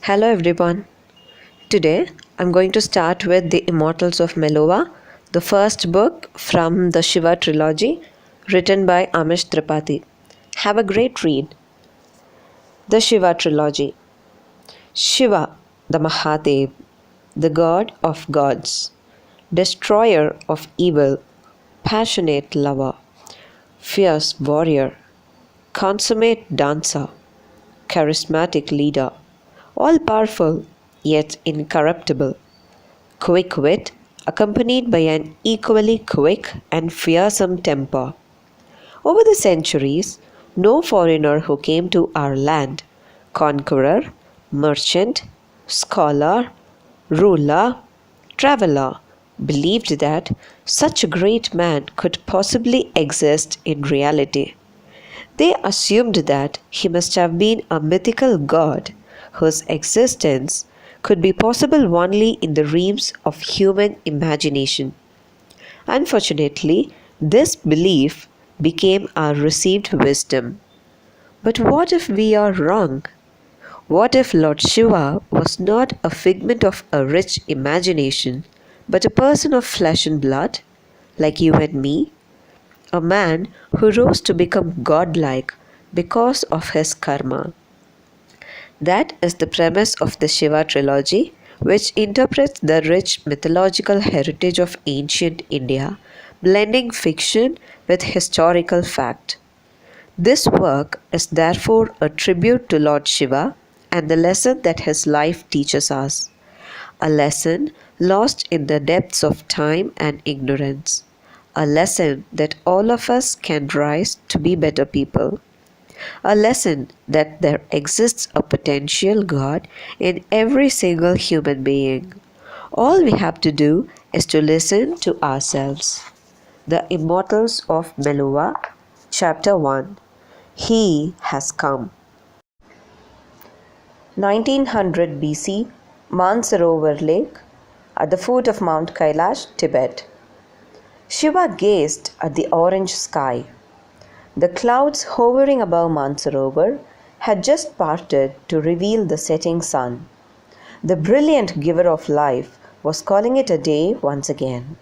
Hello everyone. Today I'm going to start with the Immortals of Meluha, the first book from the Shiva Trilogy written by Amish Tripathi. Have a great read. The Shiva Trilogy. Shiva, the Mahadev, the god of gods, destroyer of evil, passionate lover, fierce warrior, consummate dancer, charismatic leader, all powerful yet incorruptible, quick wit accompanied by an equally quick and fearsome temper. Over the centuries, no foreigner who came to our land, conqueror, merchant, scholar, ruler, traveler, believed that such a great man could possibly exist in reality. They assumed that he must have been a mythical god whose existence could be possible only in the realms of human imagination. Unfortunately, this belief became our received wisdom. But what if we are wrong? What if Lord Shiva was not a figment of a rich imagination, but a person of flesh and blood, like you and me? A man who rose to become godlike because of his karma. That is the premise of the Shiva Trilogy, which interprets the rich mythological heritage of ancient India, blending fiction with historical fact. This work is therefore a tribute to Lord Shiva and the lesson that his life teaches us, a lesson lost in the depths of time and ignorance, a lesson that all of us can rise to be better people. A lesson that there exists a potential God in every single human being. All we have to do is to listen to ourselves. The Immortals of Meluha, Chapter-1. He has come. 1900 BC, Mansarovar Lake, at the foot of Mount Kailash, Tibet. Shiva gazed at the orange sky. The clouds hovering above Mansarovar had just parted to reveal the setting sun. The brilliant giver of life was calling it a day once again.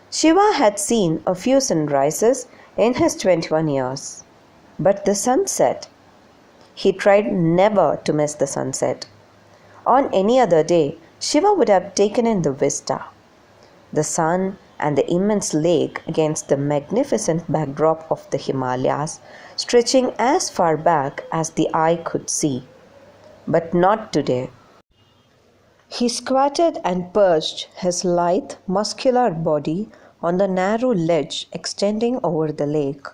Shiva had seen a few sunrises in his 21 years, but the sunset, he tried never to miss the sunset. On any other day, Shiva would have taken in the vista. The sun and the immense lake against the magnificent backdrop of the Himalayas, stretching as far back as the eye could see. But not today. He squatted and perched his lithe, muscular body on the narrow ledge extending over the lake.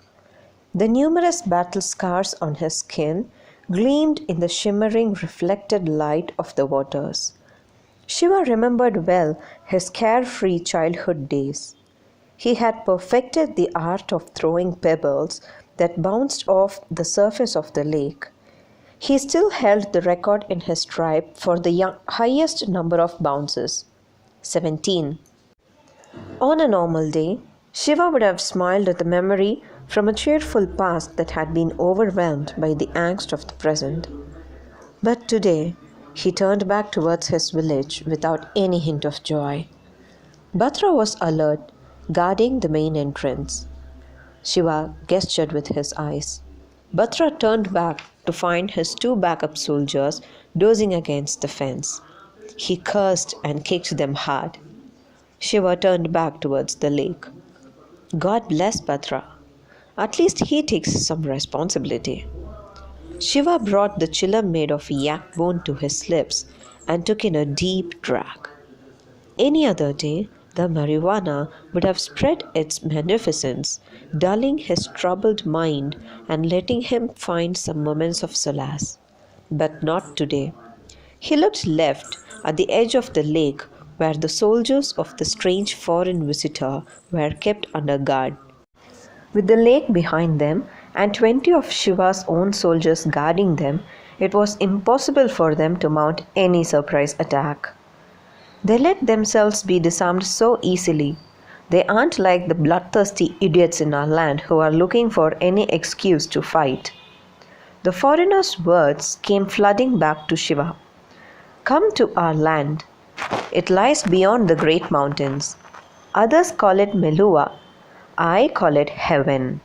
The numerous battle scars on his skin gleamed in the shimmering reflected light of the waters. Shiva remembered well his carefree childhood days. He had perfected the art of throwing pebbles that bounced off the surface of the lake. He still held the record in his tribe for the highest number of bounces, 17. On a normal day, Shiva would have smiled at the memory from a cheerful past that had been overwhelmed by the angst of the present. But today, he turned back towards his village without any hint of joy. Bhadra was alert, guarding the main entrance. Shiva gestured with his eyes. Bhadra turned back to find his two backup soldiers dozing against the fence. He cursed and kicked them hard. Shiva turned back towards the lake. God bless Bhadra. At least he takes some responsibility. Shiva brought the chillum made of yak bone to his lips and took in a deep drag. Any other day, the marijuana would have spread its magnificence, dulling his troubled mind and letting him find some moments of solace. But not today. He looked left at the edge of the lake where the soldiers of the strange foreign visitor were kept under guard. With the lake behind them and 20 of Shiva's own soldiers guarding them, it was impossible for them to mount any surprise attack. They let themselves be disarmed so easily. They aren't like the bloodthirsty idiots in our land who are looking for any excuse to fight. The foreigner's words came flooding back to Shiva. Come to our land. It lies beyond the great mountains. Others call it Meluha. I call it heaven.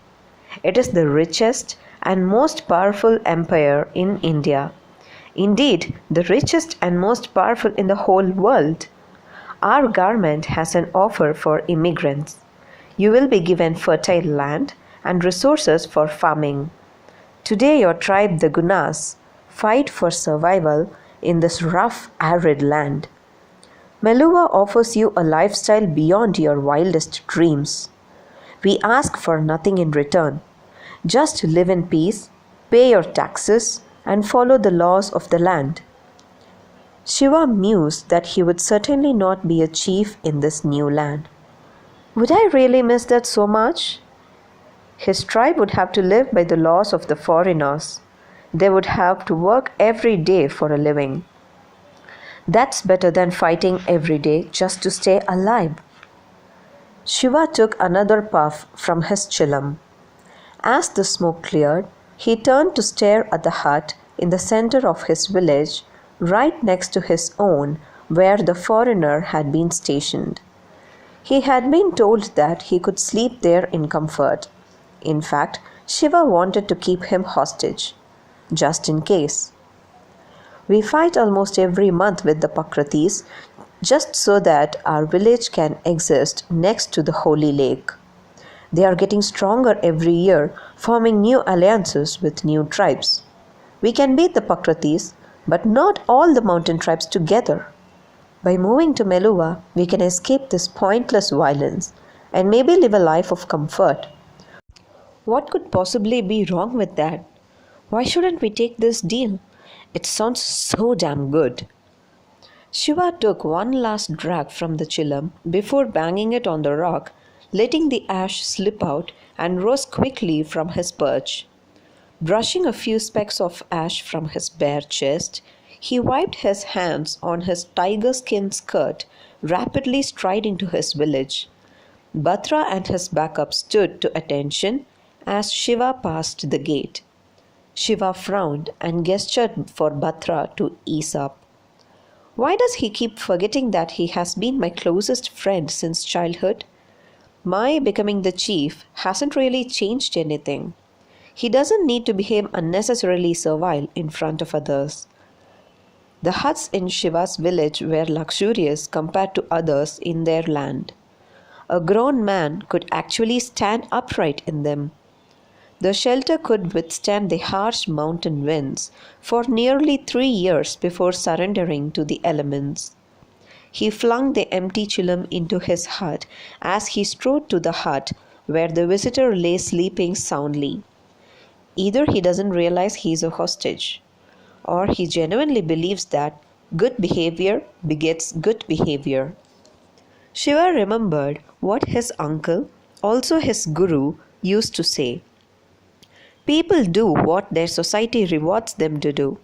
It is the richest and most powerful empire in India. Indeed, the richest and most powerful in the whole world. Our government has an offer for immigrants. You will be given fertile land and resources for farming. Today, your tribe, the Gunas, fight for survival in this rough, arid land. Meluha offers you a lifestyle beyond your wildest dreams. We ask for nothing in return. Just live in peace, pay your taxes, and follow the laws of the land. Shiva mused that he would certainly not be a chief in this new land. Would I really miss that so much? His tribe would have to live by the laws of the foreigners. They would have to work every day for a living. That's better than fighting every day just to stay alive. Shiva took another puff from his chillum. As the smoke cleared, he turned to stare at the hut in the center of his village, right next to his own, where the foreigner had been stationed. He had been told that he could sleep there in comfort. In fact, Shiva wanted to keep him hostage, just in case. We fight almost every month with the Pakratis, just so that our village can exist next to the holy lake. They are getting stronger every year, forming new alliances with new tribes. We can beat the Pakratis, but not all the mountain tribes together. By moving to Meluha, we can escape this pointless violence and maybe live a life of comfort. What could possibly be wrong with that? Why shouldn't we take this deal? It sounds so damn good. Shiva took one last drag from the chillum before banging it on the rock, letting the ash slip out, and rose quickly from his perch. Brushing a few specks of ash from his bare chest, he wiped his hands on his tiger skin skirt, rapidly striding to his village. Batra and his backup stood to attention as Shiva passed the gate. Shiva frowned and gestured for Batra to ease up. Why does he keep forgetting that he has been my closest friend since childhood? My becoming the chief hasn't really changed anything. He doesn't need to behave unnecessarily servile in front of others. The huts in Shiva's village were luxurious compared to others in their land. A grown man could actually stand upright in them. The shelter could withstand the harsh mountain winds for nearly 3 years before surrendering to the elements. He flung the empty chillum into his hut as he strode to the hut where the visitor lay sleeping soundly. Either he doesn't realize he is a hostage, or he genuinely believes that good behavior begets good behavior. Shiva remembered what his uncle, also his guru, used to say. People do what their society rewards them to do.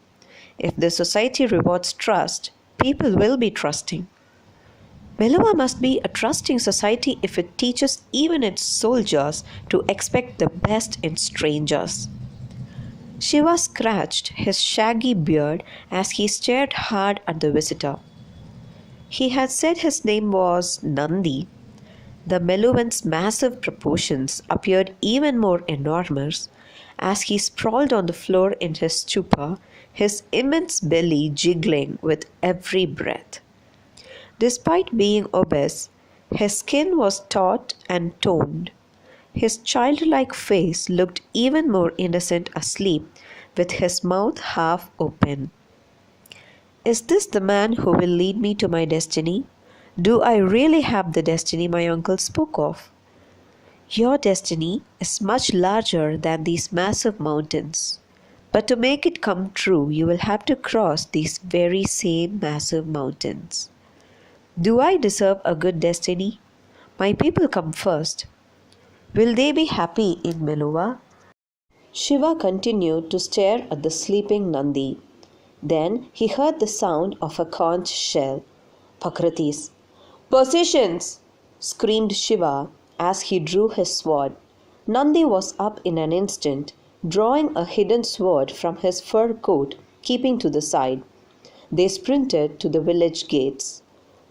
If the society rewards trust, people will be trusting. Meluha must be a trusting society if it teaches even its soldiers to expect the best in strangers. Shiva scratched his shaggy beard as he stared hard at the visitor. He had said his name was Nandi. The Meluhan's massive proportions appeared even more enormous as he sprawled on the floor in his stupor, his immense belly jiggling with every breath. Despite being obese, his skin was taut and toned. His childlike face looked even more innocent asleep, with his mouth half open. Is this the man who will lead me to my destiny? Do I really have the destiny my uncle spoke of? Your destiny is much larger than these massive mountains. But to make it come true, you will have to cross these very same massive mountains. Do I deserve a good destiny? My people come first. Will they be happy in Meluha? Shiva continued to stare at the sleeping Nandi. Then he heard the sound of a conch shell. Pakratis. Positions! Screamed Shiva as he drew his sword. Nandi was up in an instant, drawing a hidden sword from his fur coat, keeping to the side. They sprinted to the village gates.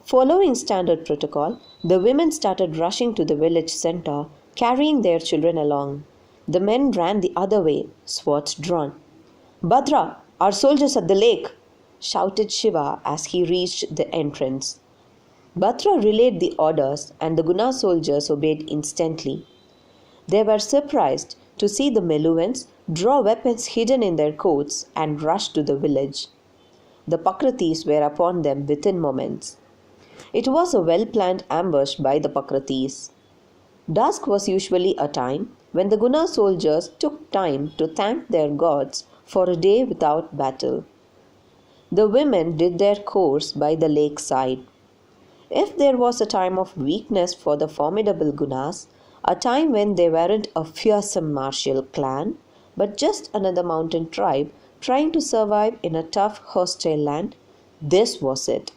Following standard protocol, the women started rushing to the village center, carrying their children along. The men ran the other way, swords drawn. "Bhadra, our soldiers at the lake!" shouted Shiva as he reached the entrance. Bhadra relayed the orders, and the Guna soldiers obeyed instantly. They were surprised to see the Meluhans draw weapons hidden in their coats and rush to the village. The Pakratis were upon them within moments. It was a well-planned ambush by the Pakratis. Dusk was usually a time when the Guna soldiers took time to thank their gods for a day without battle. The women did their chores by the lakeside. If there was a time of weakness for the formidable Gunas, a time when they weren't a fearsome martial clan, but just another mountain tribe trying to survive in a tough, hostile land, this was it.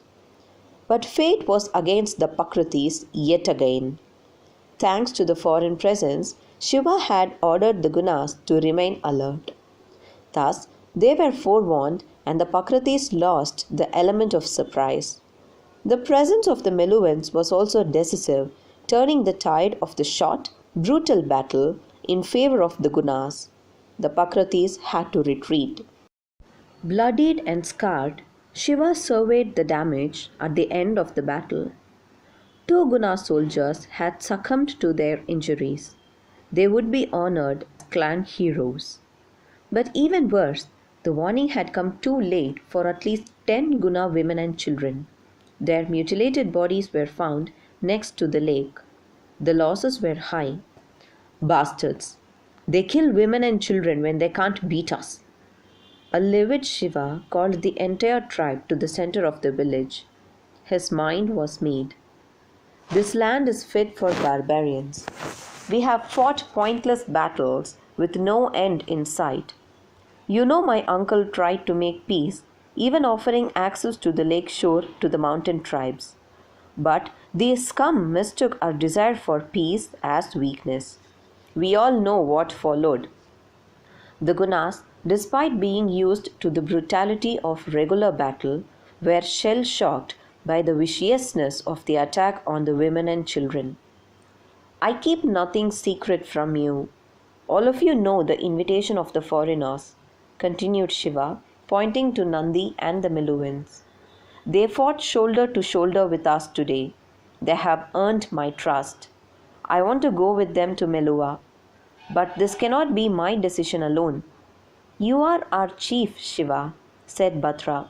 But fate was against the Pakratis yet again. Thanks to the foreign presence, Shiva had ordered the Gunas to remain alert. Thus, they were forewarned and the Pakratis lost the element of surprise. The presence of the Meluhans was also decisive, turning the tide of the short, brutal battle in favor of the Gunas. The Pakratis had to retreat. Bloodied and scarred, Shiva surveyed the damage at the end of the battle. 2 Guna soldiers had succumbed to their injuries. They would be honored as clan heroes. But even worse, the warning had come too late for at least 10 Guna women and children. Their mutilated bodies were found next to the lake. The losses were high. Bastards! They kill women and children when they can't beat us. A livid Shiva called the entire tribe to the center of the village. His mind was made. This land is fit for barbarians. We have fought pointless battles with no end in sight. You know my uncle tried to make peace, even offering access to the lake shore to the mountain tribes. But these scum mistook our desire for peace as weakness. We all know what followed. The Gunas, despite being used to the brutality of regular battle, were shell-shocked by the viciousness of the attack on the women and children. I keep nothing secret from you. All of you know the invitation of the foreigners, continued Shiva, pointing to Nandi and the Meluhans. They fought shoulder to shoulder with us today. They have earned my trust. I want to go with them to Meluha. But this cannot be my decision alone. You are our chief, Shiva, said Bhadra.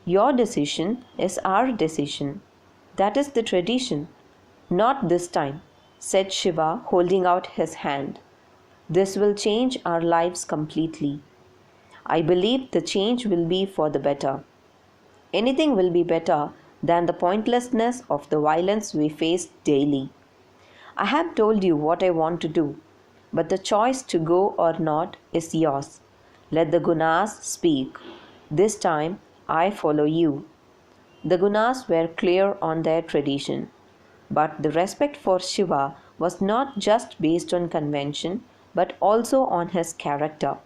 Your decision is our decision. That is the tradition. Not this time, said Shiva, holding out his hand. This will change our lives completely. I believe the change will be for the better. Anything will be better than the pointlessness of the violence we face daily. I have told you what I want to do, but the choice to go or not is yours. Let the Gunas speak. This time, I follow you. The Gunas were clear on their tradition, but the respect for Shiva was not just based on convention, but also on his character.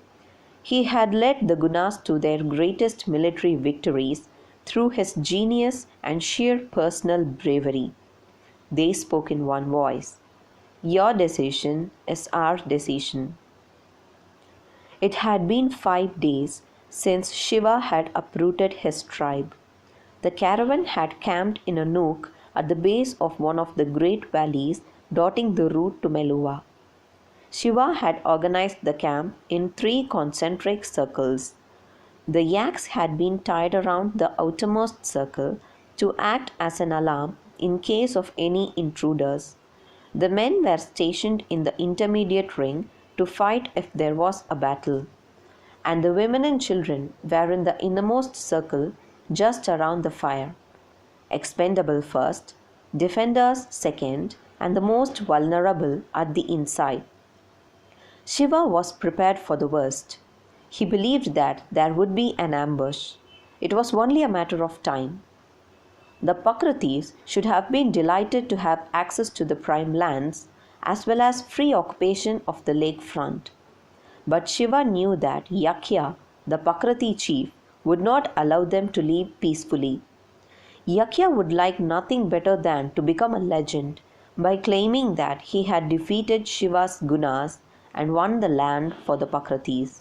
He had led the Gunas to their greatest military victories through his genius and sheer personal bravery. They spoke in one voice. Your decision is our decision. It had been 5 days since Shiva had uprooted his tribe. The caravan had camped in a nook at the base of one of the great valleys dotting the route to Meluha. Shiva had organized the camp in 3 concentric circles. The yaks had been tied around the outermost circle to act as an alarm in case of any intruders. The men were stationed in the intermediate ring to fight if there was a battle, and the women and children were in the innermost circle just around the fire. Expendable first, defenders second, and the most vulnerable at the inside. Shiva was prepared for the worst. He believed that there would be an ambush. It was only a matter of time. The Pakratis should have been delighted to have access to the prime lands as well as free occupation of the lake front. But Shiva knew that Yakya, the Pakrati chief, would not allow them to live peacefully. Yakya would like nothing better than to become a legend by claiming that he had defeated Shiva's gunas and won the land for the Pakratis.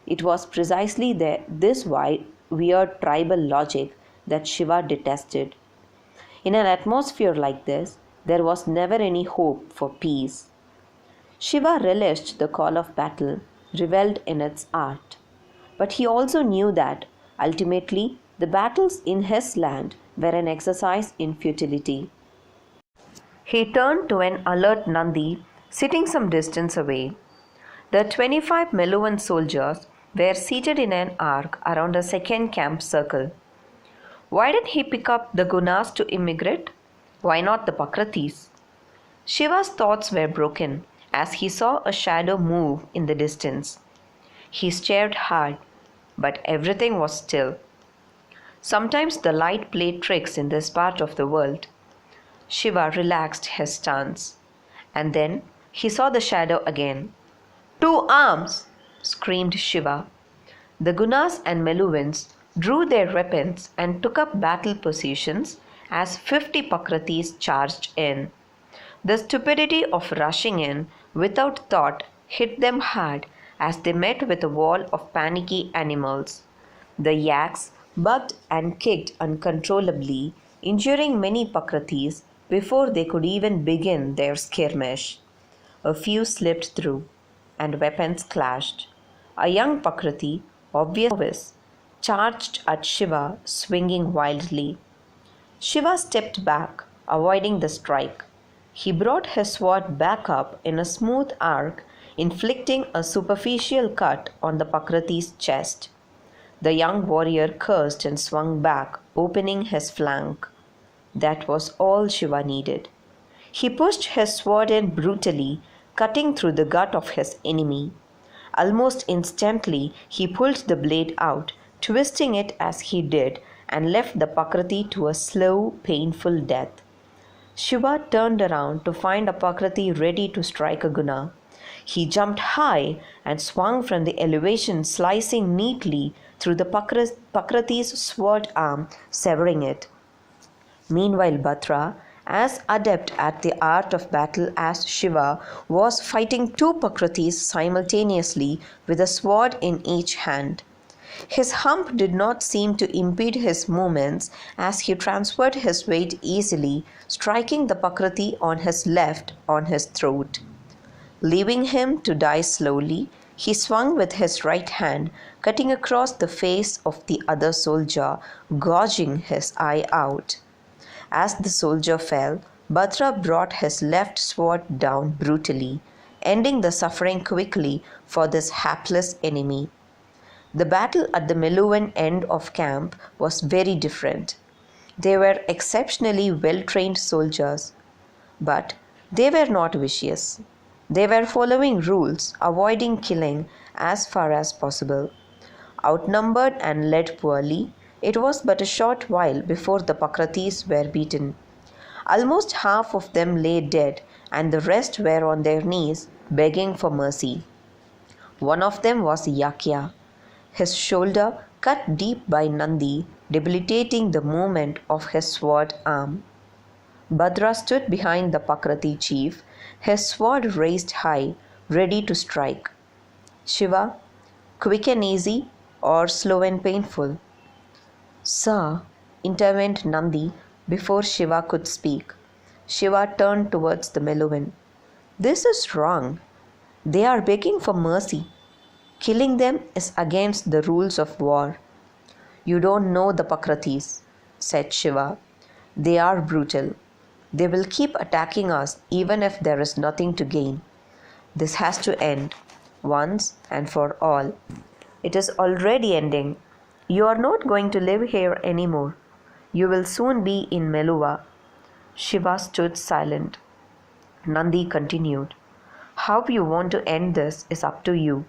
It was precisely this weird tribal logic that Shiva detested. In an atmosphere like this, there was never any hope for peace. Shiva relished the call of battle, revelled in its art. But he also knew that, ultimately, the battles in his land were an exercise in futility. He turned to an alert Nandi sitting some distance away. The 25 Meluhan soldiers were seated in an arc around a second camp circle. Why did he pick up the Gunas to immigrate? Why not the Pakratis? Shiva's thoughts were broken as he saw a shadow move in the distance. He stared hard, but everything was still. Sometimes the light played tricks in this part of the world. Shiva relaxed his stance, and then he saw the shadow again. 2 arms! Screamed Shiva. The Gunas and Meluhans drew their weapons and took up battle positions as 50 Pakratis charged in. The stupidity of rushing in without thought hit them hard as they met with a wall of panicky animals. The yaks bucked and kicked uncontrollably, injuring many Pakratis before they could even begin their skirmish. A few slipped through, and weapons clashed. A young Pakrati, obvious, charged at Shiva, swinging wildly. Shiva stepped back, avoiding the strike. He brought his sword back up in a smooth arc, inflicting a superficial cut on the Pakrati's chest. The young warrior cursed and swung back, opening his flank. That was all Shiva needed. He pushed his sword in brutally, cutting through the gut of his enemy. Almost instantly, he pulled the blade out, twisting it as he did, and left the Pakrati to a slow, painful death. Shiva turned around to find a Pakrati ready to strike a Guna. He jumped high and swung from the elevation, slicing neatly through the Pakrati's sword arm, severing it. Meanwhile, Bhadra, as adept at the art of battle as Shiva, was fighting 2 Pakratis simultaneously with a sword in each hand. His hump did not seem to impede his movements as he transferred his weight easily, striking the Pakrati on his left on his throat. Leaving him to die slowly, he swung with his right hand, cutting across the face of the other soldier, gouging his eye out. As the soldier fell, Bhadra brought his left sword down brutally, ending the suffering quickly for this hapless enemy. The battle at the Meluhan end of camp was very different. They were exceptionally well-trained soldiers, but they were not vicious. They were following rules, avoiding killing as far as possible. Outnumbered and led poorly, it was but a short while before the Pakratis were beaten. Almost half of them lay dead, and the rest were on their knees, begging for mercy. One of them was Yakya, his shoulder cut deep by Nandi, debilitating the movement of his sword arm. Bhadra stood behind the Pakrati chief, his sword raised high, ready to strike. Shiva, quick and easy or slow and painful? Sir, intervened Nandi before Shiva could speak. Shiva turned towards the Meluhan. This is wrong. They are begging for mercy. Killing them is against the rules of war. You don't know the Pakratis, said Shiva. They are brutal. They will keep attacking us even if there is nothing to gain. This has to end, once and for all. It is already ending. You are not going to live here anymore. You will soon be in Meluha. Shiva stood silent. Nandi continued. How you want to end this is up to you.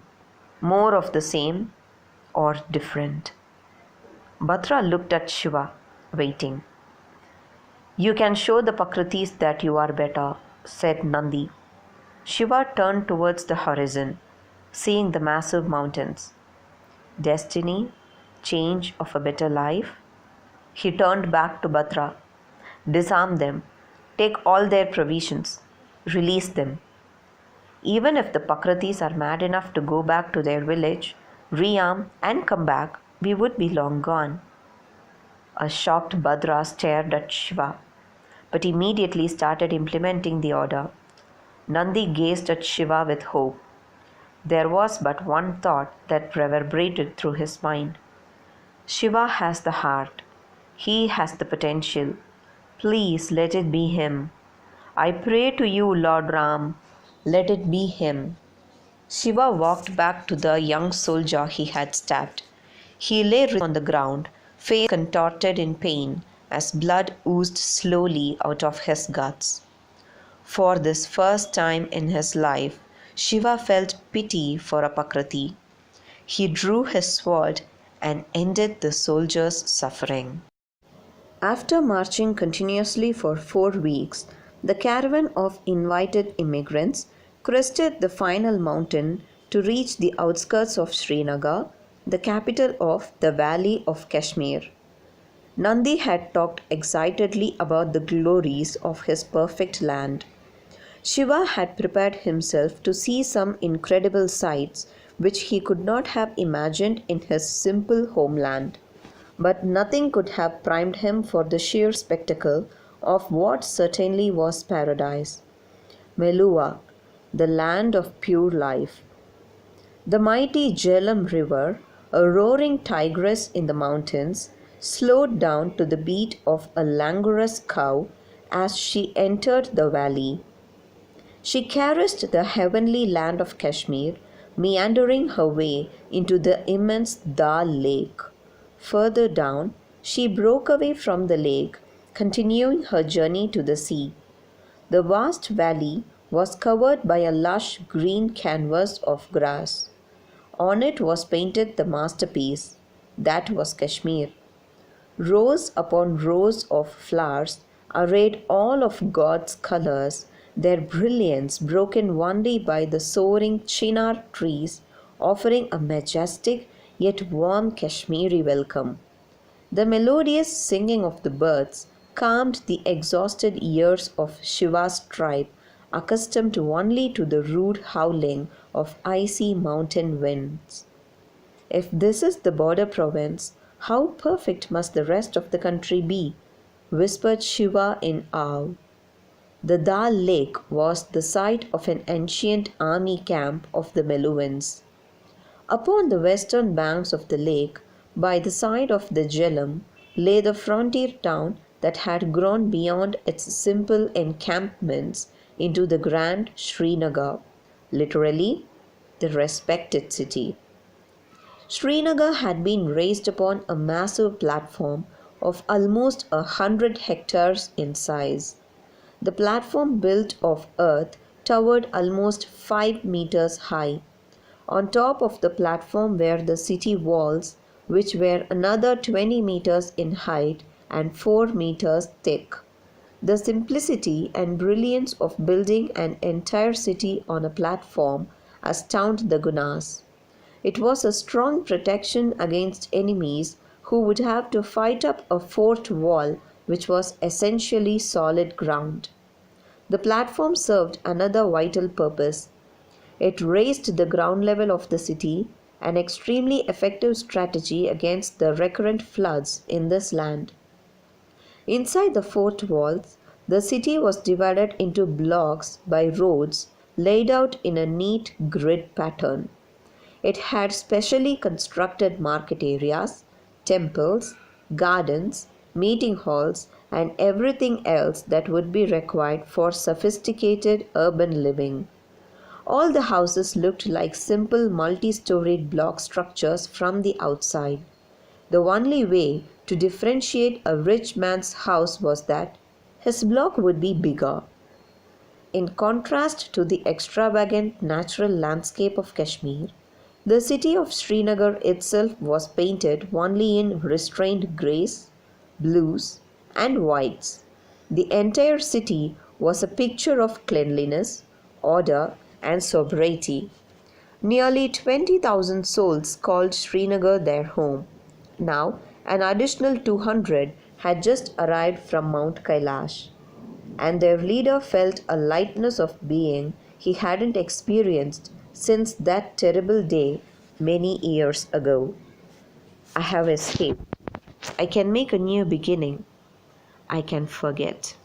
More of the same or different. Bhadra looked at Shiva, waiting. You can show the Pakratis that you are better, said Nandi. Shiva turned towards the horizon, seeing the massive mountains. Destiny, change of a better life? He turned back to Batra. Disarm them, take all their provisions, release them. Even if the Pakratis are mad enough to go back to their village, rearm and come back, we would be long gone. A shocked Bhadra stared at Shiva, but immediately started implementing the order. Nandi gazed at Shiva with hope. There was but one thought that reverberated through his mind. Shiva has the heart. He has the potential. Please let it be him. I pray to you, Lord Ram. Let it be him. Shiva walked back to the young soldier he had stabbed. He lay on the ground, face contorted in pain, as blood oozed slowly out of his guts. For this first time in his life, Shiva felt pity for a Pakrati. He drew his sword and ended the soldier's suffering. After marching continuously for 4 weeks, the caravan of invited immigrants crested the final mountain to reach the outskirts of Srinagar, the capital of the Valley of Kashmir. Nandi had talked excitedly about the glories of his perfect land. Shiva had prepared himself to see some incredible sights which he could not have imagined in his simple homeland. But nothing could have primed him for the sheer spectacle of what certainly was paradise. Meluha, the land of pure life. The mighty Jhelum river, a roaring tigress in the mountains, slowed down to the beat of a languorous cow as she entered the valley. She caressed the heavenly land of Kashmir, meandering her way into the immense Dal lake. Further down, she broke away from the lake, continuing her journey to the sea. The vast valley was covered by a lush green canvas of grass. On it was painted the masterpiece, that was Kashmir. Rows upon rows of flowers arrayed all of God's colors, their brilliance broken only by the soaring chinar trees, offering a majestic yet warm Kashmiri welcome. The melodious singing of the birds calmed the exhausted ears of Shiva's tribe, accustomed only to the rude howling of icy mountain winds. If this is the border province, how perfect must the rest of the country be? Whispered Shiva in awe. The Dal lake was the site of an ancient army camp of the Meluhans. Upon the western banks of the lake, by the side of the Jhelum, lay the frontier town that had grown beyond its simple encampments into the Grand Srinagar, literally, the respected city. Srinagar had been raised upon a massive platform of almost 100 hectares in size. The platform, built of earth, towered almost 5 meters high. On top of the platform were the city walls, which were another 20 meters in height and 4 meters thick. The simplicity and brilliance of building an entire city on a platform astounded the Gunas. It was a strong protection against enemies who would have to fight up a fort wall which was essentially solid ground. The platform served another vital purpose. It raised the ground level of the city, an extremely effective strategy against the recurrent floods in this land. Inside the fort walls, the city was divided into blocks by roads laid out in a neat grid pattern. It had specially constructed market areas, temples, gardens, meeting halls, and everything else that would be required for sophisticated urban living. All the houses looked like simple multi-storied block structures from the outside. The only way to differentiate a rich man's house was that his block would be bigger. In contrast to the extravagant natural landscape of Kashmir, the city of Srinagar itself was painted only in restrained greys, blues, and whites. The entire city was a picture of cleanliness, order, and sobriety. Nearly 20,000 souls called Srinagar their home. Now, an additional 200 had just arrived from Mount Kailash, and their leader felt a lightness of being he hadn't experienced since that terrible day many years ago. I have escaped. I can make a new beginning. I can forget.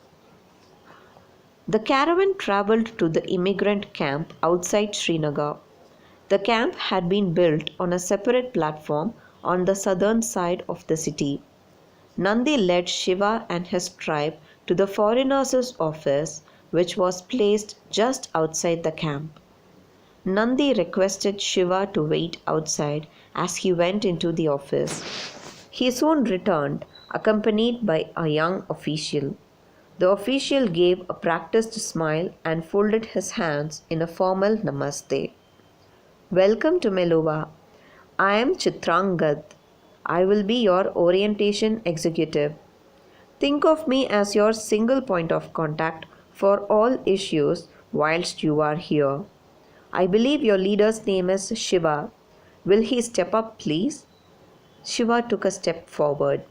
The caravan traveled to the immigrant camp outside Srinagar. The camp had been built on a separate platform on the southern side of the city. Nandi led Shiva and his tribe to the foreigners' office, which was placed just outside the camp. Nandi requested Shiva to wait outside as he went into the office. He soon returned, accompanied by a young official. The official gave a practiced smile and folded his hands in a formal namaste. Welcome to Meluha. I am Chitrangad. I will be your orientation executive. Think of me as your single point of contact for all issues whilst you are here. I believe your leader's name is Shiva. Will he step up, please? Shiva took a step forward.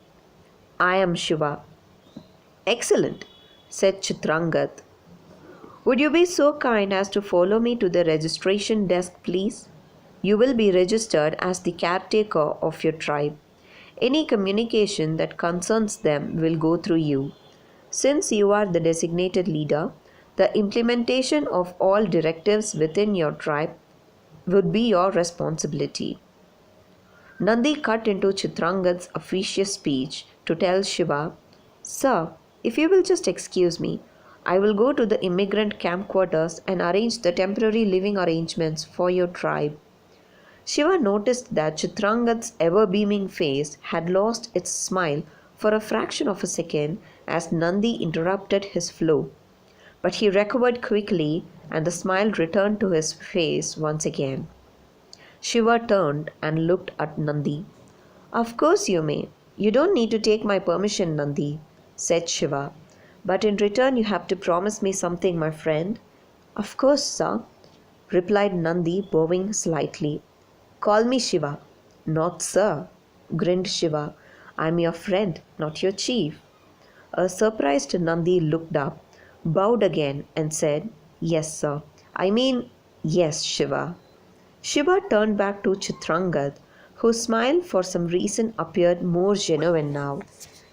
I am Shiva. Excellent, said Chitrangad. Would you be so kind as to follow me to the registration desk, please? You will be registered as the caretaker of your tribe. Any communication that concerns them will go through you. Since you are the designated leader, the implementation of all directives within your tribe would be your responsibility. Nandi cut into Chitrangad's officious speech to tell Shiva, Sir, if you will just excuse me, I will go to the immigrant camp quarters and arrange the temporary living arrangements for your tribe. Shiva noticed that Chitrangad's ever-beaming face had lost its smile for a fraction of a second as Nandi interrupted his flow. But he recovered quickly and the smile returned to his face once again. Shiva turned and looked at Nandi. Of course you may. You don't need to take my permission, Nandi, said Shiva. But in return you have to promise me something, my friend. Of course, sir, replied Nandi, bowing slightly. Call me Shiva. Not sir, grinned Shiva. I'm your friend, not your chief. A surprised Nandi looked up, bowed again and said, Yes, sir. I mean, yes, Shiva. Shiva turned back to Chitrangad, whose smile for some reason appeared more genuine now.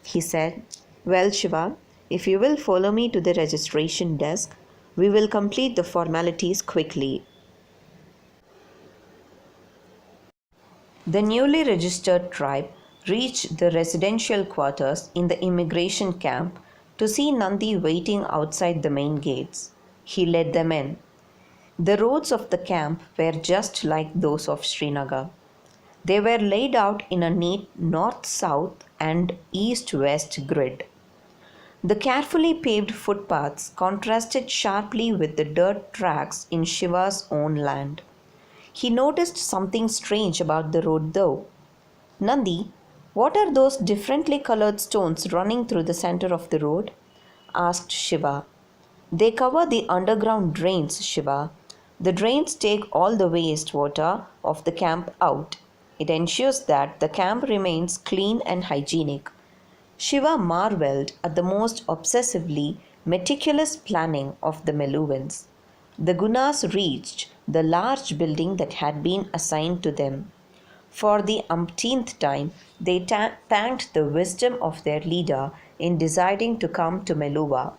He said, Well, Shiva, if you will follow me to the registration desk, we will complete the formalities quickly. The newly registered tribe reached the residential quarters in the immigration camp to see Nandi waiting outside the main gates. He led them in. The roads of the camp were just like those of Srinagar. They were laid out in a neat north-south and east-west grid. The carefully paved footpaths contrasted sharply with the dirt tracks in Shiva's own land. He noticed something strange about the road though. Nandi, what are those differently colored stones running through the center of the road? Asked Shiva. They cover the underground drains, Shiva. The drains take all the waste water of the camp out. It ensures that the camp remains clean and hygienic. Shiva marveled at the most obsessively meticulous planning of the Meluhans. The Gunas reached the large building that had been assigned to them. For the umpteenth time, they thanked the wisdom of their leader in deciding to come to Meluha.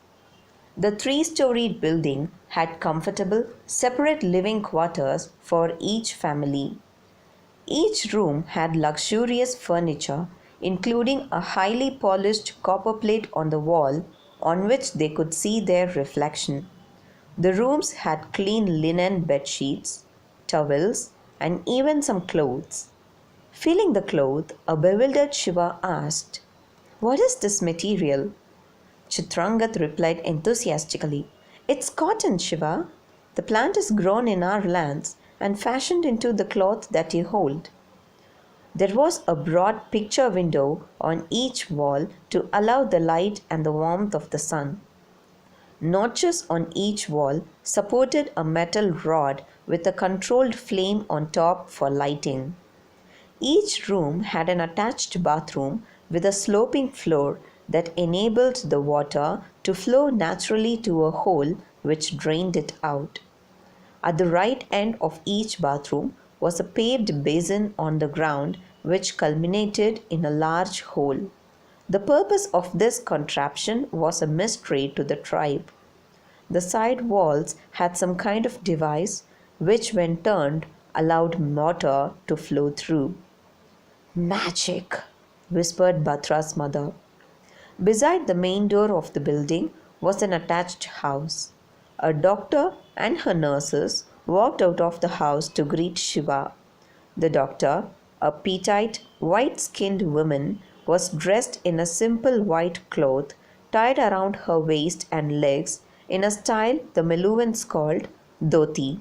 The three-storied building had comfortable, separate living quarters for each family. Each room had luxurious furniture, including a highly polished copper plate on the wall on which they could see their reflection. The rooms had clean linen bed sheets, towels, and even some clothes. Feeling the cloth, a bewildered Shiva asked, What is this material? Chitrangat replied enthusiastically, It's cotton, Shiva. The plant is grown in our lands and fashioned into the cloth that you hold. There was a broad picture window on each wall to allow the light and the warmth of the sun. Notches on each wall supported a metal rod with a controlled flame on top for lighting. Each room had an attached bathroom with a sloping floor that enabled the water to flow naturally to a hole which drained it out. At the right end of each bathroom was a paved basin on the ground which culminated in a large hole. The purpose of this contraption was a mystery to the tribe. The side walls had some kind of device which, when turned, allowed water to flow through. Magic, whispered Batra's mother. Beside the main door of the building was an attached house. A doctor and her nurses walked out of the house to greet Shiva. The doctor, a petite, white-skinned woman, was dressed in a simple white cloth tied around her waist and legs in a style the Meluhans called dhoti.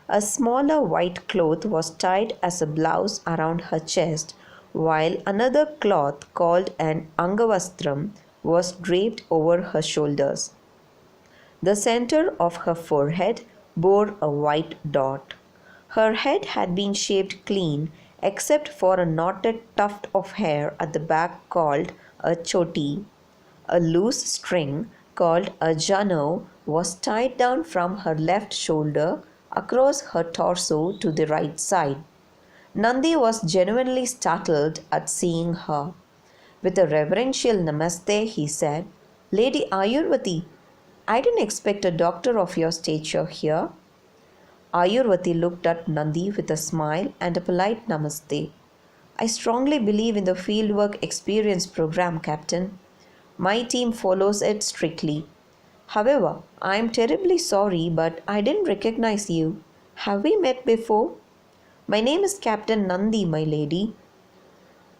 A smaller white cloth was tied as a blouse around her chest, while another cloth called an angavastram was draped over her shoulders. The center of her forehead bore a white dot. Her head had been shaved clean except for a knotted tuft of hair at the back called a choti. A loose string called a jano was tied down from her left shoulder across her torso to the right side. Nandi was genuinely startled at seeing her. With a reverential namaste, he said, "Lady Ayurvati, I didn't expect a doctor of your stature here." Ayurvati looked at Nandi with a smile and a polite namaste. "I strongly believe in the fieldwork experience program, Captain. My team follows it strictly. However, I am terribly sorry, but I didn't recognize you. Have we met before?" "My name is Captain Nandi, my lady."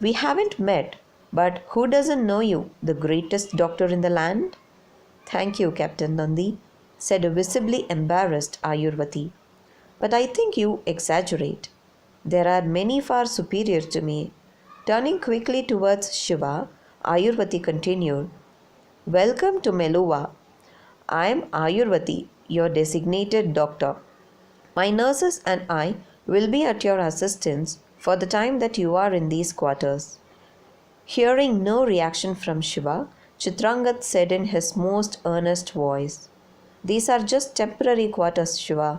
"We haven't met, but who doesn't know you, the greatest doctor in the land?" "Thank you, Captain Nandi," said a visibly embarrassed Ayurvati. "But I think you exaggerate. There are many far superior to me." Turning quickly towards Shiva, Ayurvati continued, "Welcome to Meluha. I am Ayurvati, your designated doctor. My nurses and I will be at your assistance for the time that you are in these quarters." Hearing no reaction from Shiva, Chitrangat said in his most earnest voice, "These are just temporary quarters, Shiva.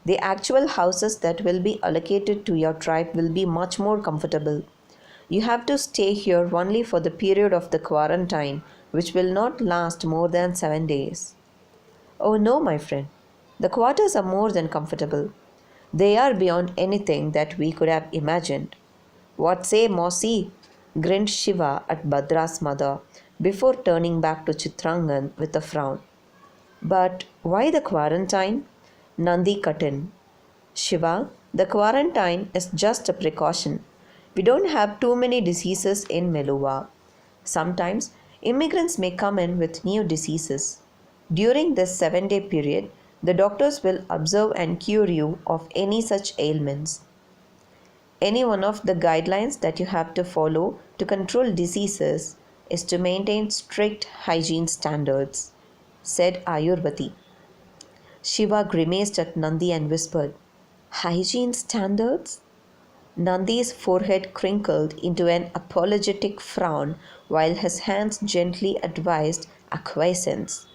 The actual houses that will be allocated to your tribe will be much more comfortable. You have to stay here only for the period of the quarantine, which will not last more than 7 days. "Oh no, my friend. The quarters are more than comfortable. They are beyond anything that we could have imagined." "What say, Mosi?" grinned Shiva at Bhadra's mother before turning back to Chitrangan with a frown. "But why the quarantine?" Nandi cut in. "Shiva, the quarantine is just a precaution. We don't have too many diseases in Meluha. Sometimes immigrants may come in with new diseases. During this 7-day period, the doctors will observe and cure you of any such ailments. Any one of the guidelines that you have to follow to control diseases is to maintain strict hygiene standards," said Ayurvati. Shiva grimaced at Nandi and whispered, "Hygiene standards?" Nandi's forehead crinkled into an apologetic frown while his hands gently advised acquiescence.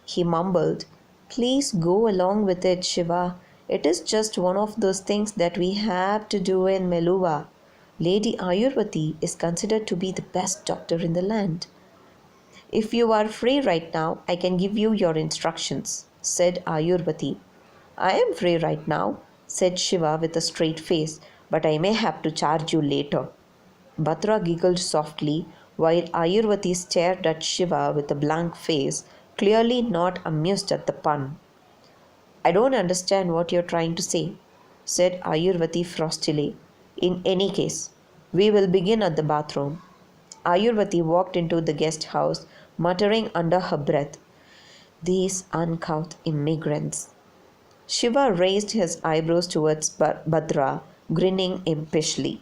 He mumbled, "Please go along with it, Shiva. It is just one of those things that we have to do in Meluha. Lady Ayurvati is considered to be the best doctor in the land." "If you are free right now, I can give you your instructions," said Ayurvati. "I am free right now," said Shiva with a straight face, "but I may have to charge you later." Bhadra giggled softly while Ayurvati stared at Shiva with a blank face, clearly not amused at the pun. "I don't understand what you're trying to say," said Ayurvati frostily. "In any case, we will begin at the bathroom." Ayurvati walked into the guest house, muttering under her breath, "These uncouth immigrants." Shiva raised his eyebrows towards Bhadra, grinning impishly.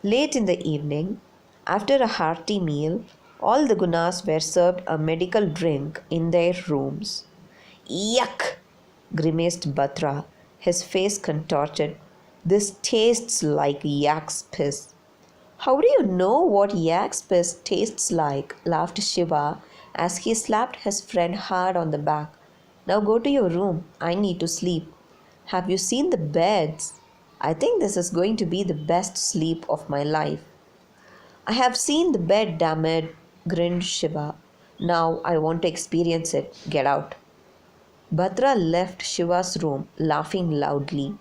Late in the evening, after a hearty meal, all the Gunas were served a medical drink in their rooms. "Yuck!" grimaced Bhadra, his face contorted. This tastes like yak's piss. How do you know what yak's piss tastes like? Laughed Shiva as he slapped his friend hard on the back. Now go to your room. I need to sleep. Have you seen the beds? I think this is going to be the best sleep of my life. I have seen the bed, damn it, grinned Shiva. Now I want to experience it. Get out. Bhadra left Shiva's room laughing loudly.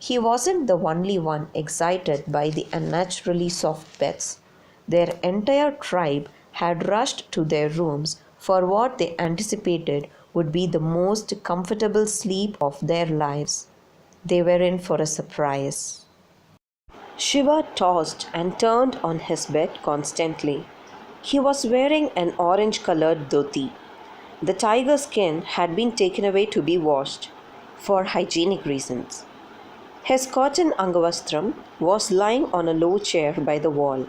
He wasn't the only one excited by the unnaturally soft beds. Their entire tribe had rushed to their rooms for what they anticipated would be the most comfortable sleep of their lives. They were in for a surprise. Shiva tossed and turned on his bed constantly. He was wearing an orange-colored dhoti. The tiger skin had been taken away to be washed for hygienic reasons. His cotton angavastram was lying on a low chair by the wall.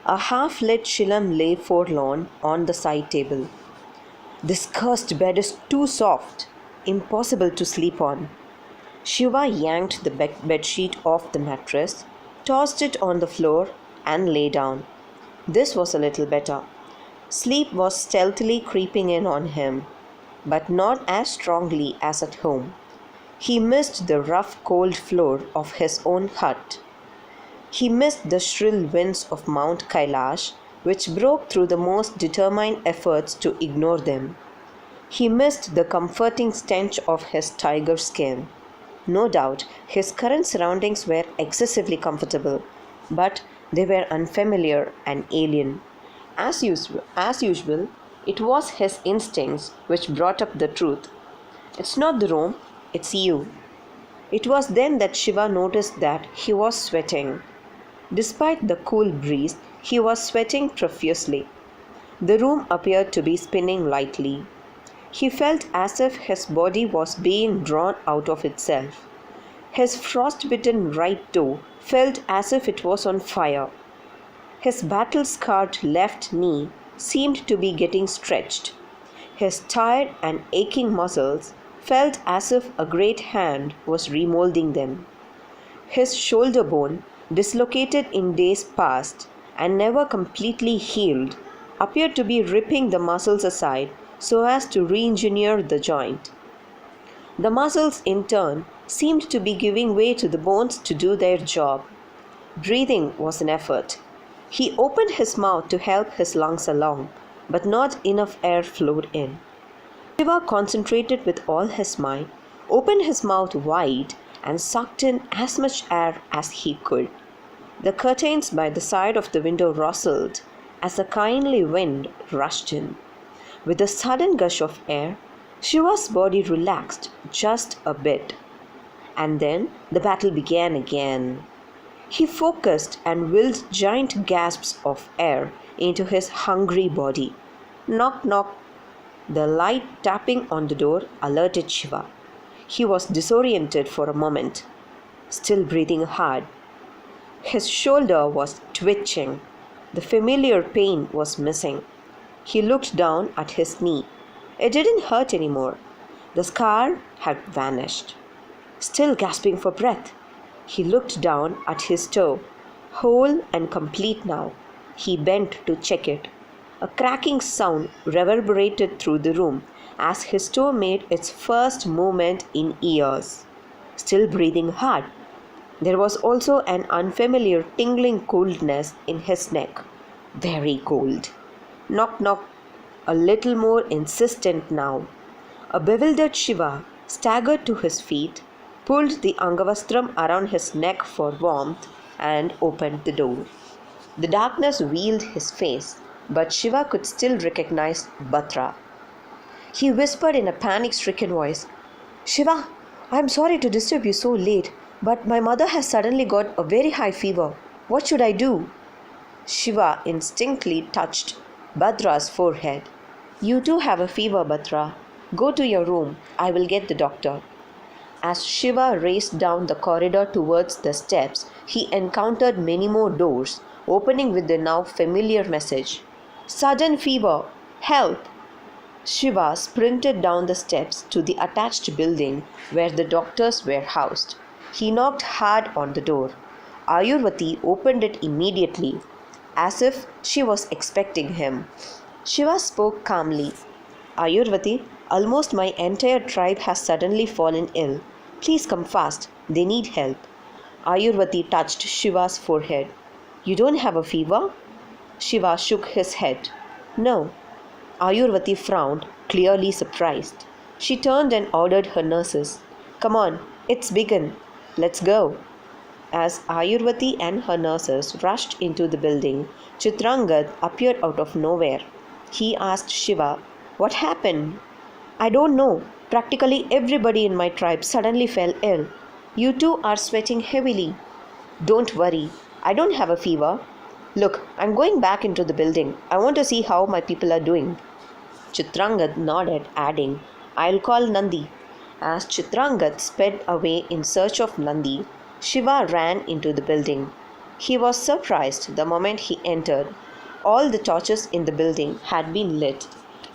A half-lit shilam lay forlorn on the side table. This cursed bed is too soft, impossible to sleep on. Shiva yanked the bedsheet off the mattress, tossed it on the floor, and lay down. This was a little better. Sleep was stealthily creeping in on him, but not as strongly as at home. He missed the rough, cold floor of his own hut. He missed the shrill winds of Mount Kailash, which broke through the most determined efforts to ignore them. He missed the comforting stench of his tiger skin. No doubt, his current surroundings were excessively comfortable, but they were unfamiliar and alien. As usual, it was his instincts which brought up the truth. It's not the room, it's you. It was then that Shiva noticed that he was sweating. Despite the cool breeze, he was sweating profusely. The room appeared to be spinning lightly. He felt as if his body was being drawn out of itself. His frostbitten right toe felt as if it was on fire. His battle-scarred left knee seemed to be getting stretched. His tired and aching muscles felt as if a great hand was remolding them. His shoulder bone, dislocated in days past and never completely healed, appeared to be ripping the muscles aside so as to re-engineer the joint. The muscles, in turn, seemed to be giving way to the bones to do their job. Breathing was an effort. He opened his mouth to help his lungs along, but not enough air flowed in. Shiva concentrated with all his might, opened his mouth wide, and sucked in as much air as he could. The curtains by the side of the window rustled as a kindly wind rushed in. With a sudden gush of air, Shiva's body relaxed just a bit. And then the battle began again. He focused and willed giant gasps of air into his hungry body. Knock, knock. The light tapping on the door alerted Shiva. He was disoriented for a moment, still breathing hard. His shoulder was twitching. The familiar pain was missing. He looked down at his knee. It didn't hurt anymore. The scar had vanished. Still gasping for breath, he looked down at his toe, whole and complete now. He bent to check it. A cracking sound reverberated through the room as his toe made its first movement in years. Still breathing hard. There was also an unfamiliar tingling coldness in his neck. Very cold. Knock, knock. A little more insistent now. A bewildered Shiva staggered to his feet, pulled the angavastram around his neck for warmth, and opened the door. The darkness veiled his face, but Shiva could still recognize Bhadra. He whispered in a panic-stricken voice, "Shiva, I am sorry to disturb you so late, but my mother has suddenly got a very high fever. What should I do?" Shiva instinctively touched Bhadra's forehead. "You too have a fever, Bhadra. Go to your room. I will get the doctor." As Shiva raced down the corridor towards the steps, he encountered many more doors, opening with the now familiar message, "Sudden fever! Help!" Shiva sprinted down the steps to the attached building where the doctors were housed. He knocked hard on the door. Ayurvati opened it immediately, as if she was expecting him. Shiva spoke calmly. Ayurvati, almost my entire tribe has suddenly fallen ill. Please come fast. They need help. Ayurvati touched Shiva's forehead. You don't have a fever? Shiva shook his head. No. Ayurvati frowned, clearly surprised. She turned and ordered her nurses. Come on, it's begun. Let's go. As Ayurvati and her nurses rushed into the building, Chitrangad appeared out of nowhere. He asked Shiva, What happened? I don't know. Practically everybody in my tribe suddenly fell ill. You two are sweating heavily. Don't worry. I don't have a fever. Look, I'm going back into the building. I want to see how my people are doing. Chitrangad nodded, adding, I'll call Nandi. As Chitrangad sped away in search of Nandi, Shiva ran into the building. He was surprised the moment he entered. All the torches in the building had been lit.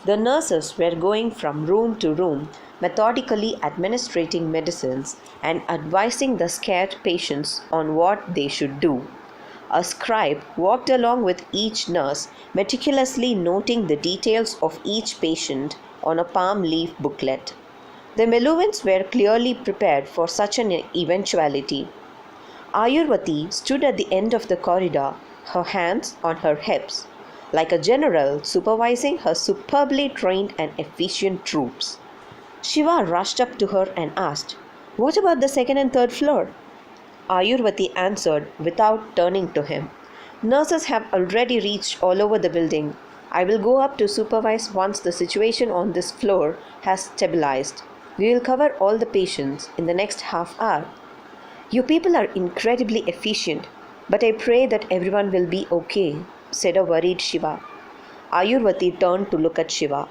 The nurses were going from room to room, methodically administering medicines and advising the scared patients on what they should do. A scribe walked along with each nurse, meticulously noting the details of each patient on a palm leaf booklet. The Meluhans were clearly prepared for such an eventuality. Ayurvati stood at the end of the corridor, her hands on her hips, like a general supervising her superbly trained and efficient troops. Shiva rushed up to her and asked, What about the second and third floor? Ayurvati answered without turning to him. Nurses have already reached all over the building. I will go up to supervise once the situation on this floor has stabilized. We will cover all the patients in the next half hour. You people are incredibly efficient, but I pray that everyone will be okay, said a worried Shiva. Ayurvati turned to look at Shiva.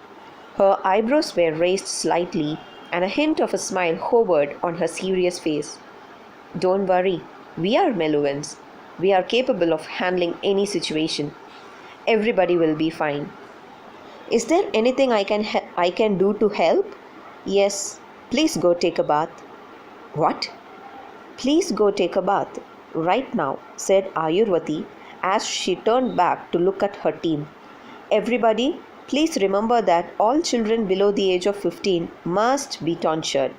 Her eyebrows were raised slightly and a hint of a smile hovered on her serious face. Don't worry, we are Meluhans. We are capable of handling any situation. Everybody will be fine. Is there anything I can do to help? Yes, please go take a bath. What? Please go take a bath right now, said Ayurvati as she turned back to look at her team. Everybody, please remember that all children below the age of 15 must be tonsured.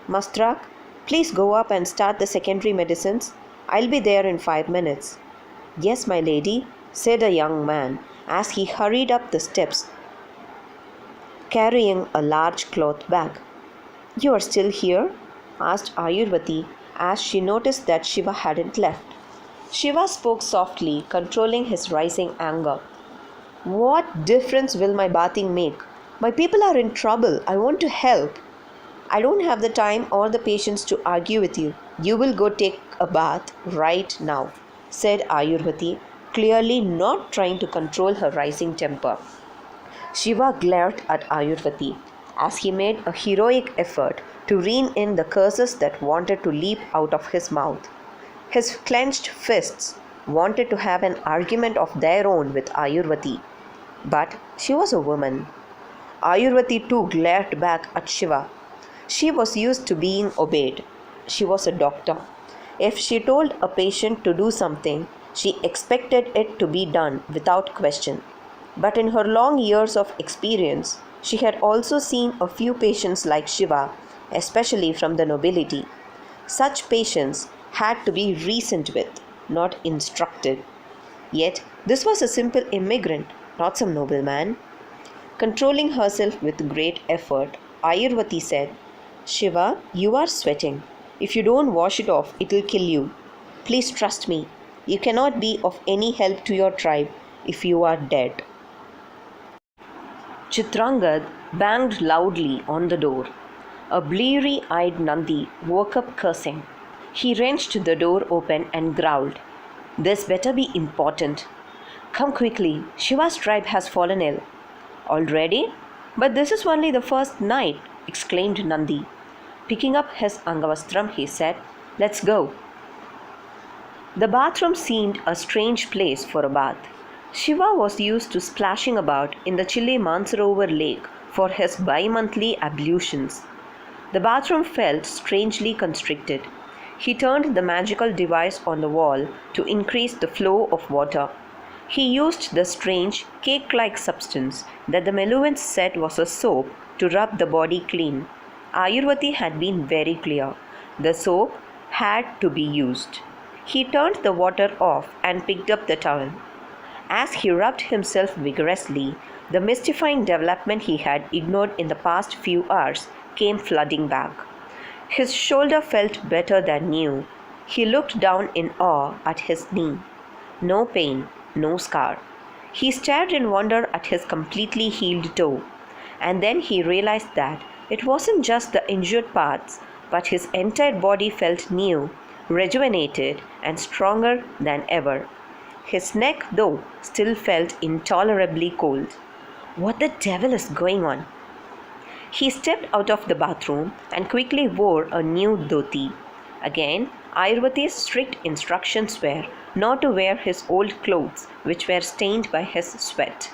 Mastrak, please go up and start the secondary medicines. I'll be there in 5 minutes. Yes, my lady, said a young man as he hurried up the steps carrying a large cloth bag. You are still here? Asked Ayurvati as she noticed that Shiva hadn't left. Shiva spoke softly, controlling his rising anger. What difference will my bathing make? My people are in trouble. I want to help. I don't have the time or the patience to argue with you. You will go take a bath right now, said Ayurvati, clearly not trying to control her rising temper. Shiva glared at Ayurvati as he made a heroic effort to rein in the curses that wanted to leap out of his mouth. His clenched fists wanted to have an argument of their own with Ayurvati, but she was a woman. Ayurvati too glared back at Shiva. She was used to being obeyed. She was a doctor. If she told a patient to do something, she expected it to be done without question. But in her long years of experience, she had also seen a few patients like Shiva, especially from the nobility. Such patients had to be reasoned with, not instructed. Yet, this was a simple immigrant, not some nobleman. Controlling herself with great effort, Ayurvati said, Shiva, you are sweating. If you don't wash it off, it will kill you. Please trust me. You cannot be of any help to your tribe if you are dead. Chitrangad banged loudly on the door. A bleary-eyed Nandi woke up cursing. He wrenched the door open and growled, This better be important. Come quickly, Shiva's tribe has fallen ill. Already? But this is only the first night, exclaimed Nandi. Picking up his Angavastram, he said, Let's go. The bathroom seemed a strange place for a bath. Shiva was used to splashing about in the chilly Mansarovar lake for his bi-monthly ablutions. The bathroom felt strangely constricted. He turned the magical device on the wall to increase the flow of water. He used the strange, cake-like substance that the Meluhans said was a soap to rub the body clean. Ayurvati had been very clear. The soap had to be used. He turned the water off and picked up the towel. As he rubbed himself vigorously, the mystifying development he had ignored in the past few hours came flooding back. His shoulder felt better than new. He looked down in awe at his knee. No pain, no scar. He stared in wonder at his completely healed toe. And then he realized that it wasn't just the injured parts, but his entire body felt new, rejuvenated, and stronger than ever. His neck, though, still felt intolerably cold. What the devil is going on? He stepped out of the bathroom and quickly wore a new dhoti. Again, Ayurvati's strict instructions were not to wear his old clothes, which were stained by his sweat.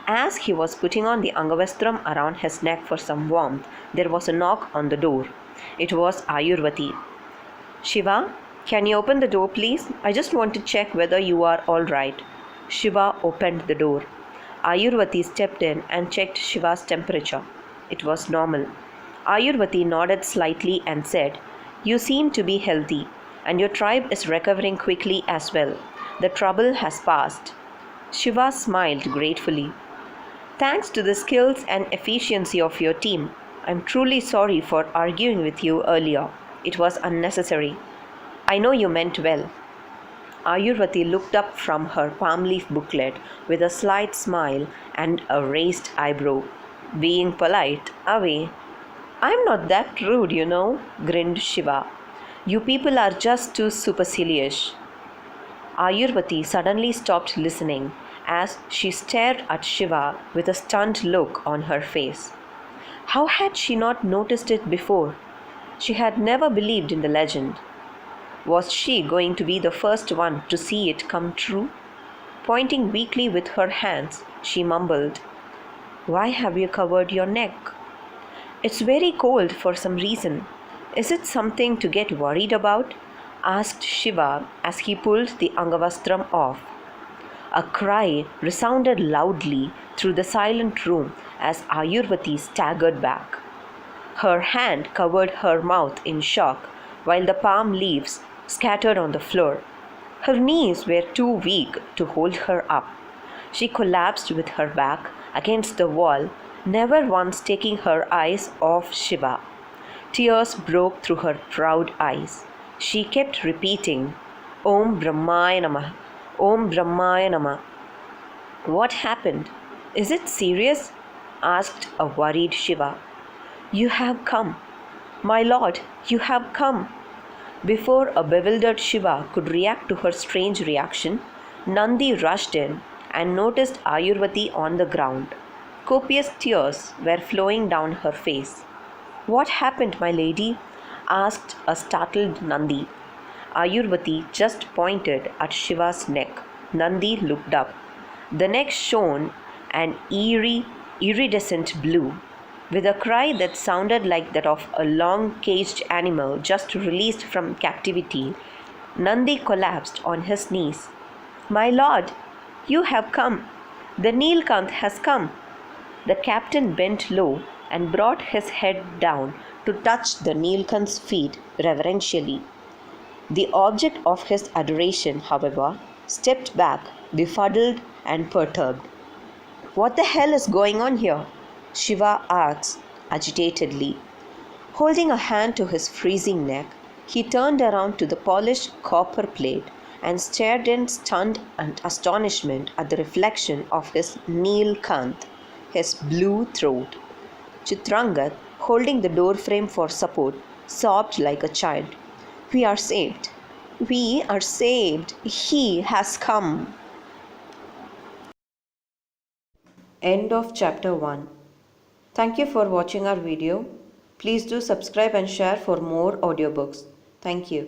As he was putting on the angavastram around his neck for some warmth, there was a knock on the door. It was Ayurvati. Shiva, can you open the door, please? I just want to check whether you are all right. Shiva opened the door. Ayurvati stepped in and checked Shiva's temperature. It was normal. Ayurvati nodded slightly and said, "You seem to be healthy, and your tribe is recovering quickly as well. The trouble has passed." Shiva smiled gratefully. "Thanks to the skills and efficiency of your team. I'm truly sorry for arguing with you earlier. It was unnecessary. I know you meant well." Ayurvati looked up from her palm leaf booklet with a slight smile and a raised eyebrow. Being polite, away. "I'm not that rude, you know," grinned Shiva. "You people are just too supercilious." Ayurvati suddenly stopped listening as she stared at Shiva with a stunned look on her face. How had she not noticed it before? She had never believed in the legend. Was she going to be the first one to see it come true? Pointing weakly with her hands, she mumbled, "Why have you covered your neck?" "It's very cold for some reason. Is it something to get worried about?" asked Shiva as he pulled the angavastram off. A cry resounded loudly through the silent room as Ayurvati staggered back. Her hand covered her mouth in shock while the palm leaves scattered on the floor. Her knees were too weak to hold her up. She collapsed with her back against the wall, never once taking her eyes off Shiva. Tears broke through her proud eyes. She kept repeating, "Om Brahmaya Namah, Om Brahmaya Namah." "What happened? Is it serious?" asked a worried Shiva. "You have come. My lord, you have come." Before a bewildered Shiva could react to her strange reaction, Nandi rushed in and noticed Ayurvati on the ground. Copious tears were flowing down her face. "What happened, my lady?" asked a startled Nandi. Ayurvati just pointed at Shiva's neck. Nandi looked up. The neck shone an eerie, iridescent blue. With a cry that sounded like that of a long-caged animal just released from captivity, Nandi collapsed on his knees. "My lord, you have come. The Nilkant has come." The captain bent low and brought his head down to touch the Nilkant's feet reverentially. The object of his adoration, however, stepped back, befuddled and perturbed. "What the hell is going on here?" Shiva asked agitatedly. Holding a hand to his freezing neck, he turned around to the polished copper plate and stared in stunned and astonishment at the reflection of his Nilkant, his blue throat. Chitrangat, holding the doorframe for support, sobbed like a child. "We are saved. We are saved. He has come." End of Chapter 1. Thank you for watching our video. Please do subscribe and share for more audiobooks. Thank you.